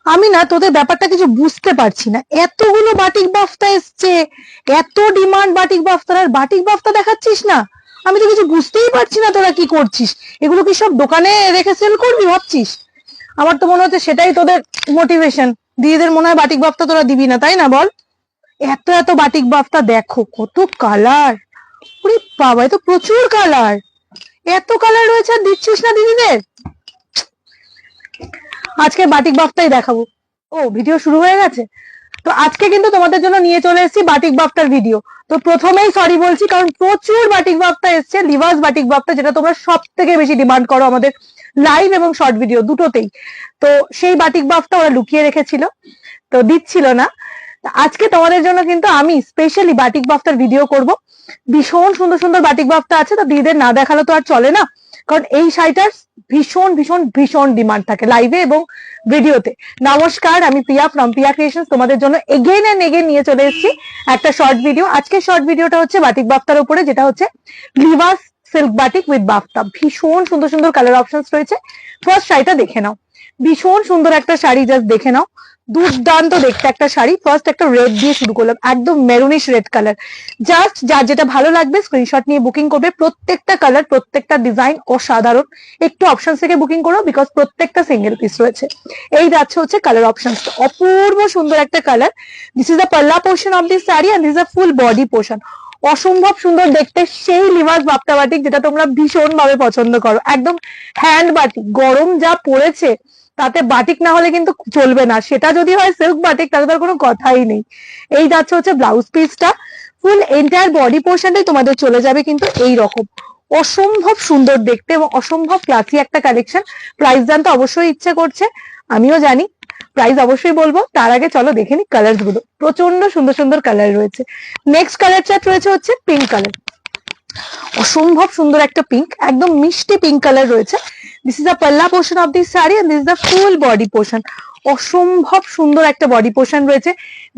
আমি না তোদের ব্যাপারটা কিছু বুঝতে পারছি না, এতগুলো বাটিক বাফতা এসছে, এত ডিমান্ড বাটিক বাফতার, আর বাটিক বাফতা দেখাচ্ছিস না। আমি তো কিছু বুঝতেই পারছি না তোরা কি করছিস। এগুলো কি সব দোকানে রেখে সেল করবি ভাবছিস? আমার তো মনে হচ্ছে সেটাই তোদের মোটিভেশন। দিদিদের মনে হয় বাটিক বাফতা তোরা দিবি না, তাই না বল? এত এত বাটিক বাফতা, দেখো কত কালার। ওরে বাবা, এ তো প্রচুর কালার। এত কালার রয়েছে আর দিচ্ছিস না দিদিদের। আজকে বাটিক বাফতাই দেখাবো। ও, ভিডিও শুরু হয়ে গেছে। তো আজকে কিন্তু তোমাদের জন্য নিয়ে চলে এসেছি বাটিক বাফতার ভিডিও। তো প্রথমেই সরি বলছি, কারণ প্রচুর বাটিক বাফতা এসছে, লিভার্স বাটিক বাফতা, যেটা তোমরা সব থেকে বেশি ডিমান্ড করো আমাদের লাইভ এবং শর্ট ভিডিও দুটোতেই। তো সেই বাটিক বাফতা ওরা লুকিয়ে রেখেছিল, তো দিচ্ছিল না। আজকে তোমাদের জন্য কিন্তু আমি স্পেশালি বাটিক বাফতার ভিডিও করব। ভীষণ সুন্দর সুন্দর বাটিক বাফতা আছে, তো দিদিদের না দেখালে তো আর চলে না, কারণ এই শাড়িটার ভীষণ ভীষণ ভীষণ ডিমান্ড থাকে লাইভে এবং ভিডিওতে। নমস্কার, আমি প্রিয়া ফ্রম প্রিয়া ক্রিয়েশনস, তোমাদের জন্য এগেইন এন্ড এগেইন নিয়ে চলে এসেছি একটা শর্ট ভিডিও। আজকে শর্ট ভিডিওটা হচ্ছে বাটিক বাফতার উপরে, যেটা হচ্ছে লিভাস সিল্ক বাটিক উইথ বাফতা। ভীষণ সুন্দর সুন্দর কালার অপশনস রয়েছে। ফার্স্ট শাড়িটা দেখে নাও, ভীষণ সুন্দর একটা শাড়ি, জাস্ট দেখে নাও, দুর্দান্ত দেখতে একটা শাড়ি। ফার্স্ট একটা রেড দিয়ে শুরু করলাম, একদম মেরুনিশ রেড কালার। জাস্ট যার যেটা ভালো লাগবে স্ক্রিনশট নিয়ে বুকিং করবে। প্রত্যেকটা কালার, প্রত্যেকটা ডিজাইন অসাধারণ। একটু অপশন থেকে বুকিং করো, বিকজ প্রত্যেকটা সিঙ্গেল পিস রয়েছে। এই যাচ্ছে হচ্ছে কালার অপশন, অপূর্ব সুন্দর একটা colour. This is the pallu portion of this sari and this is full body portion. অসম্ভব সুন্দর দেখতে, সেই লিভাস বাপ্তা বাটিক যেটা তোমরা ভীষণ ভাবে পছন্দ করো। একদম হ্যান্ড বাটিক, গরম যা পড়েছে তাতে বাটিক না হলে কিন্তু চলবে না। সেটা যদি হয় সিল্ক বাটিক, তাহলে তার কোনো কথাই নেই। এই যাচ্ছে হচ্ছে ব্লাউজ পিসটা। ফুল এন্টায়ার বডি পোর্শনটাই তোমাদের চলে যাবে কিন্তু এই রকম। অসম্ভব সুন্দর দেখতে এবং অসম্ভব ক্লাসি একটা কালেকশন। প্রাইস জানতে অবশ্যই ইচ্ছে করছে, আমিও জানি, প্রাইস অবশ্যই বলবো। তার আগে চলো দেখে নি কালার গুলো। প্রচন্ড সুন্দর সুন্দর কালার রয়েছে। নেক্সট কালার চার্ট রয়েছে হচ্ছে পিঙ্ক কালার। অসম্ভব সুন্দর একটা পিঙ্ক, একদম মিষ্টি পিঙ্ক কালার রয়েছে। This is the pallu portion of this sari and this is the full body portion. অসম্ভব সুন্দর একটা বডি পোর্শন রয়েছে।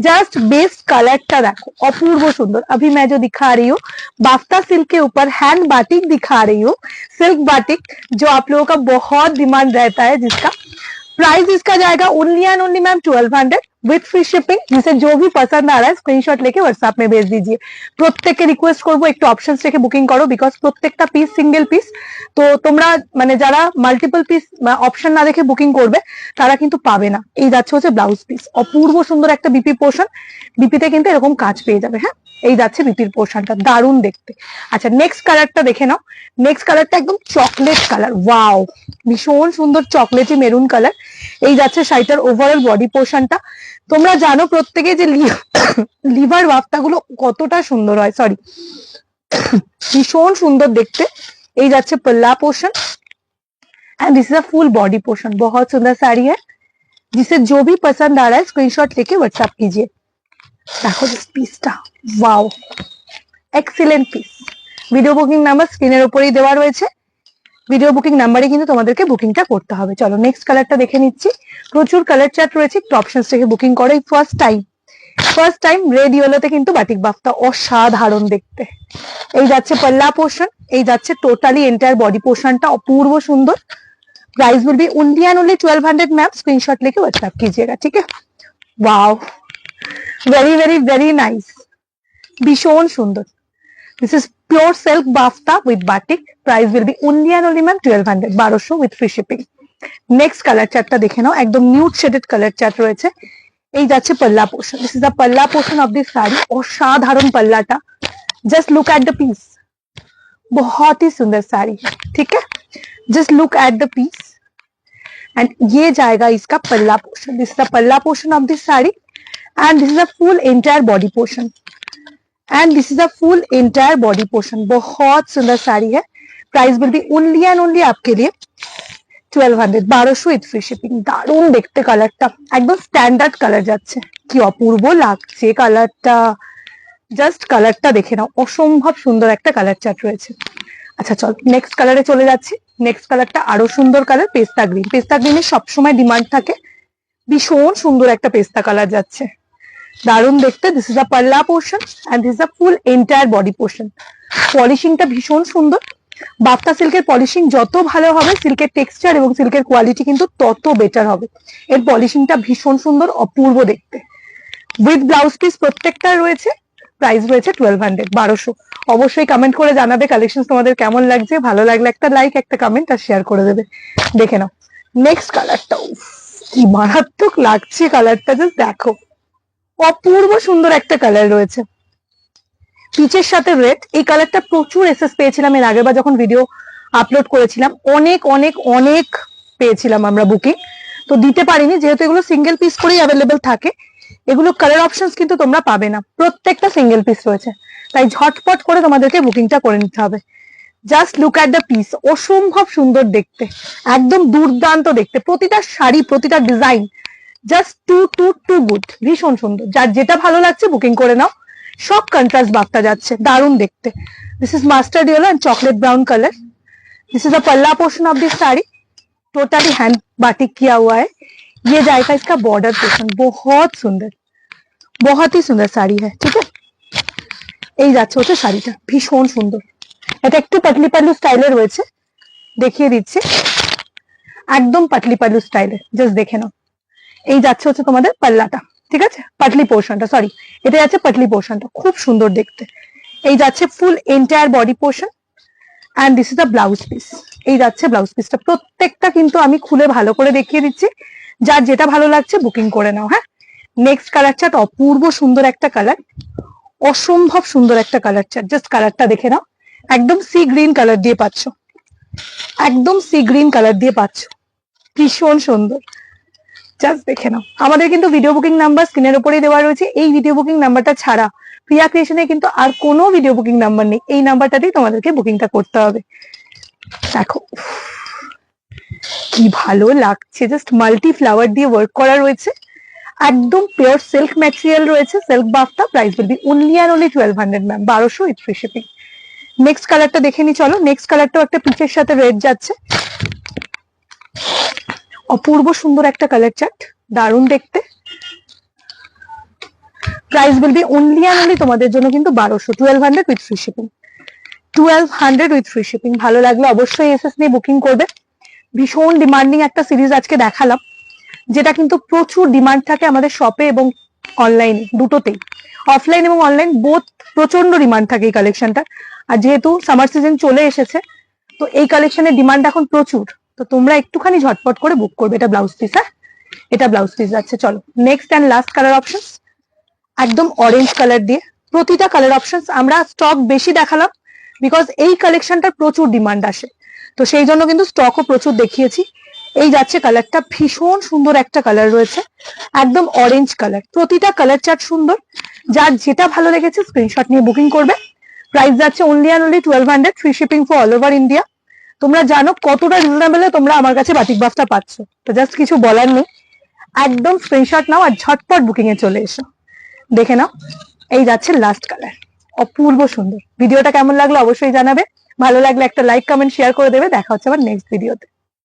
জাস্ট बेस्ट কালারটা দেখো, অপূর্ব সুন্দর। अभी मैं जो दिखा रही हूँ बाफ्ता सिल्क के ऊपर हैंड बाटिक दिखा रही हूँ, सिल्क बाटिक, जो आप लोगों का बहुत डिमांड रहता है, जिसका प्राइस इसका जाएगा only and only ma'am 1200 with free shipping. जिसे जो भी पसंद आ रहा है स्क्रीनशॉट लेके व्हाट्सएप में भेज दीजिए। প্রত্যেককে রিকোয়েস্ট করবো একটু অপশনস রেখে বুকিং করো, বিকজ প্রত্যেকটা পিস সিঙ্গেল পিস। তো তোমরা মানে যারা মাল্টিপল পিস অপশন না দেখে বুকিং করবে তারা কিন্তু পাবে না। এই যাচ্ছে হচ্ছে ব্লাউজ পিস, অপূর্ব সুন্দর একটা বিপি পোর্শন। বিপিতে কিন্তু এরকম কাজ পেয়ে যাবে। হ্যাঁ, এই যাচ্ছে বিপির পোর্শনটা, দারুণ দেখতে। আচ্ছা, নেক্সট কালারটা দেখে নাও। নেক্সট কালারটা একদম চকলেট কালার, ওয়াও, ভীষণ সুন্দর চকলেটি মেরুন কালার। এই যাচ্ছে শাড়িটার ওভারঅল বডি পোর্শনটা। তোমরা জানো প্রত্যেকে যে লিভার বাফতা গুলো কতটা সুন্দর হয়, সরি, ভীষণ সুন্দর দেখতে। এই যাচ্ছে palla portion and this is a full body portion. बहुत सुंदर साड़ी है, जिसे जो भी पसंद आ रहा है स्क्रीनशॉट लेके व्हाट्सएप कीजिए। देखो दिस पीसটা, wow, excellent piece. Video booking number স্ক্রিনের উপরেই দেওয়া রয়েছে। ভিডিও বুকিং নাম্বারে কিন্তু তোমাদেরকে বুকিংটা করতে হবে। চলো নেক্সট কালারটা দেখে নিচ্ছি। প্রচুর কালার চার্ট রয়েছে, একটু অপশনস থেকে বুকিং করো। ফার্স্ট টাইম রেড ইয়েলোতে কিন্তু বাটিক বাফতা, অসাধারণ দেখতে। এই যাচ্ছে पल्ला पोर्शन, এই যাচ্ছে টোটালি এন্টায়ার বডি পোর্শনটা, অপূর্ব সুন্দর। Price will be only and only 1200 ma'am, screenshot लेके व्हाट्सएप कीजिएगा, ठीक है। Wow, very very very nice, भीषण सुंदर। This is pure silk bafta with batik. Price will be only and only ma'am 1200, 1200 with free shipping. Next colour চার্টটা দেখে নাও, একদম নিউড শেডেড কালার চার্ট রয়েছে। এই যাচ্ছে palla portion, this is the palla portion of this sari. অসাধারণ पल्लाটা, just look at the piece, बहुत ही सुंदर साड़ी है, ठीक है। Just look at the piece and ये जाएगा इसका palla portion. This is the palla portion of this sari and this is the full entire body portion and this is the full entire body portion. बहुत सुंदर साड़ी है। Price will be only and only आपके लिए 1200, 1200 with free shipping. দারুণ দেখতে কালারটা, একদম standard colour যাচ্ছে। কি অপূর্ব লাগছে কালারটা, জাস্ট কালারটা দেখে নাও, অসম্ভব সুন্দর একটা কালার চার্ট রয়েছে। আচ্ছা চল নেক্সট কালারে চলে যাচ্ছি। নেক্সট কালারটা আরো সুন্দর কালার, পেস্তা গ্রিন। পেস্তা গ্রিনের সবসময় ডিমান্ড থাকে, ভীষণ সুন্দর একটা পেস্তা কালার যাচ্ছে, দারুণ দেখতে। This is a palla portion and this is a full entire body portion. पॉलिशिंगটা ভীষণ সুন্দর। বাফতা সিল্কের পলিশিং যত ভালো হবে, সিল্কের টেক্সচার এবং সিল্কের কোয়ালিটি কিন্তু তত বেটার হবে। এর পলিশিংটা ভীষণ সুন্দর, অপূর্ব দেখতে। উইথ ব্লাউজ পিস প্রত্যেকটা রয়েছে। প্রাইস রয়েছে 1200, 1200। অবশ্যই কমেন্ট করে জানাবে কালেকশন তোমাদের কেমন লাগছে। ভালো লাগলে একটা লাইক, একটা কমেন্ট আর শেয়ার করে দেবে। দেখে নাও নেক্সট কালারটা, কি মারাত্মক লাগছে কালারটা, জাস্ট দেখো, অপূর্ব সুন্দর একটা কালার রয়েছে পিচের সাথে রেড। এই কালারটা প্রচুর এসএস পেয়েছিলাম এর আগেরবার যখন ভিডিও আপলোড করেছিলাম, অনেক অনেক অনেক পেয়েছিলাম আমরা বুকিং, তো দিতে পারিনি যেহেতু এগুলো সিঙ্গেল পিস করেই অ্যাভেলেবেল থাকে। এগুলো কালার অপশনস কিন্তু তোমরা পাবে না, প্রত্যেকটা সিঙ্গেল পিস রয়েছে, তাই ঝটপট করে তোমাদেরকে বুকিংটা করে নিতে হবে। Just look at the piece, অসম্ভব সুন্দর দেখতে, একদম দুর্দান্ত দেখতে, প্রতিটা শাড়ি প্রতিটা ডিজাইন জাস্ট টু গুড, ভীষণ সুন্দর। যার যেটা ভালো লাগছে বুকিং করে নাও। সব কন্ট্রাস্ট বাফতা যাচ্ছে, দারুণ দেখতে। This is mustard yellow and chocolate brown colour. This is a palla portion of this sari, totally hand batik किया हुआ है। ये जाएगा इसका बॉर्डर पोर्शन, बहुत सुंदर, बहुत ही सुंदर শাড়ি है, ঠিক আছে। এই যাচ্ছে হচ্ছে শাড়িটা, ভীষণ সুন্দর। এটা একটু পাতলি পাল্লু স্টাইলে রয়েছে, দেখিয়ে দিচ্ছি, একদম পাতলি পাল্লু স্টাইলে, জাস্ট দেখে নাও। এই যাচ্ছে হচ্ছে তোমাদের পাল্লাটা, ঠিক আছে, পাতলি পোর্শনটা, সরি এটা যাচ্ছে পাতলি পোর্শনটা, খুব সুন্দর দেখতে। এই যাচ্ছে full entire body portion and this is the blouse piece. এই যাচ্ছে ব্লাউজ পিসটা, প্রত্যেকটা কিন্তু আমি খুলে ভালো করে দেখিয়ে দিচ্ছি। যার যেটা ভালো লাগছে বুকিং করে নাও। হ্যাঁ, নেক্সট কালার চার্ট, অপূর্ব সুন্দর একটা কালার, অসম্ভব সুন্দর একটা কালার চার্ট, জাস্ট কালারটা দেখে নাও। একদম সি গ্রিন কালার দিয়ে পাচ্ছ, একদম সি গ্রিন কালার দিয়ে পাচ্ছ, ভীষণ সুন্দর, জাস্ট দেখে নাও। আমাদের কিন্তু ভিডিও বুকিং নাম্বার স্ক্রিনের উপরেই দেওয়া রয়েছে। এই ভিডিও বুকিং নাম্বারটা ছাড়া প্রিয়া ক্রিয়েশনে কিন্তু আর কোনো ভিডিও বুকিং নাম্বার নেই, এই নাম্বারটাতেই তোমাদেরকে বুকিংটা করতে হবে। দেখো কি ভালো লাগছে, জাস্ট মাল্টি ফ্লাওয়ার দিয়ে ওয়ার্ক করা রয়েছে, একদম পিওর সিল্ক ম্যাটেরিয়াল রয়েছে, silk বাফতা। Price will be only and only 1200 ma'am, 1200 with free shipping. Next কালারটা দেখে নি চলো। নেক্সট কালারটাও একটা পিচের সাথে রেড যাচ্ছে, অপূর্ব সুন্দর একটা কালার চার্ট, দারুণ দেখতে। Price will be only and only তোমাদের জন্য কিন্তু 1200, 1200 with free shipping, 1200 with free shipping. ভালো লাগলে অবশ্যই এসএস নিয়ে বুকিং করবে। ভীষণ ডিমান্ডিং একটা সিরিজ আজকে দেখালাম, যেটা কিন্তু প্রচুর ডিমান্ড থাকে আমাদের শপে এবং অনলাইনে, দুটোতেই, অফলাইন এবং অনলাইন বোথ প্রচন্ড ডিমান্ড থাকে এই কালেকশনটা। আর যেহেতু সামার সিজন চলে এসেছে, তো এই কালেকশনের ডিমান্ড এখন প্রচুর, তো তোমরা একটুখানি ঝটপট করে বুক করবে। এটা ব্লাউজ পিস, হ্যাঁ এটা ব্লাউজ পিস যাচ্ছে। চলো next and last colour options, একদম অরেঞ্জ কালার দিয়ে। প্রতিটা কালার অপশনস আমরা স্টক বেশি দেখালাম, বিকজ এই কালেকশনটার প্রচুর ডিমান্ড আসে, তো সেই জন্য কিন্তু স্টকও প্রচুর দেখিয়েছি। এই যাচ্ছে কালারটা, ভীষণ সুন্দর একটা কালার রয়েছে, একদম অরেঞ্জ কালার। প্রতিটা কালার চার্ট সুন্দর, যার যেটা ভালো লেগেছে স্ক্রিনশট নিয়ে বুকিং করবে। প্রাইস যাচ্ছে only and only 1200, free shipping for all over India. তোমরা জানো কতটা রিজনেবলে তোমরা আমার কাছে বাটিক বাফটা পাচ্ছ, তো জাস্ট কিছু বলার নেই, একদম স্ক্রিনশট নাও আর ঝটপট বুকিং এ চলে এসো। দেখে নাও, এই যাচ্ছে লাস্ট কালার, অপূর্ব সুন্দর। ভিডিওটা কেমন লাগলো অবশ্যই জানাবে, ভালো লাগলে একটা লাইক কমেন্ট শেয়ার করে দেবে। দেখা হচ্ছে আবার নেক্সট ভিডিওতে।